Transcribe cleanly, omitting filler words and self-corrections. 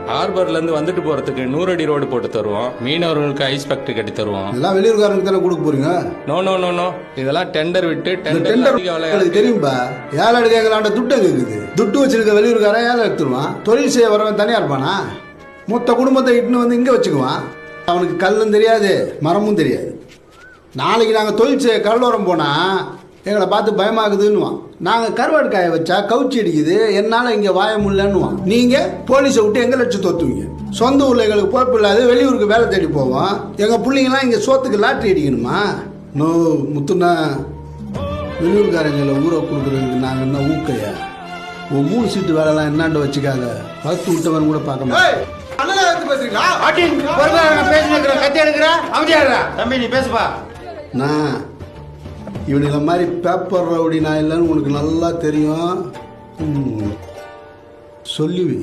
ஹார்பர்ல இருந்து வந்துட்டு போறதுக்கு 100 அடி ரோடு போட்டு தருவோம். மீனவர்களுக்கு ஐஸ் ஃபேக்டரி கட்டி தருவோம். எல்லாம் வெளியூர்காரனுக்கு தானே கொடுக்க போறீங்க? நோ நோ நோ நோ, இதெல்லாம் டெண்டர் விட்டு எனக்கு தெரியும்பா. ஏழை எடுக்கலாண்ட துட்டு எங்க இருக்குது? துட்டு வச்சிருக்க வெளியூர்காரன் ஏழை எடுத்துருவான். தொழில் செய்ய வரவன் தனியா இருப்பானா? மொத்த குடும்பத்தை இட்டுன்னு வந்து இங்க வச்சுக்குவான். அவனுக்கு கல்லும் தெரியாது, மரமும் தெரியாது. நாளைக்கு நாங்கள் தொழில் செய்ய கடலோரம் போனா எங்களை பார்த்து பயமாகுதுன்னுவான். நாங்கள் கருவாடு காய வச்சா கவுச்சி அடிக்குது, என்னால் இங்கே வாய முடியலன்னுவான். நீங்கள் போலீஸை விட்டு எங்கள் லட்சம் தோத்துவீங்க. சொந்த ஊரில் எங்களுக்கு பொறுப்பு இல்லாத வெளியூருக்கு வேலை தேடி போவோம். எங்கள் பிள்ளைங்களாம் இங்கே சோத்துக்கு லாட்ரி அடிக்கணுமா? நோ முத்துனா, வெளியூர்காரங்களை ஊரை கொடுக்குறதுக்கு நாங்கள் என்ன ஊக்கையா? ஒரு 3 சீட்டு வேலைலாம் என்னாண்ட வச்சுக்காத. வளர்த்து விட்டவன் கூட பார்க்க மாட்டேன். தம்பி நீ பேசுப்பா. நான் இவனுல மாதிரி பேப்பர் ரவுடி நான் இல்லைன்னு உனக்கு நல்லா தெரியும். சொல்லுவி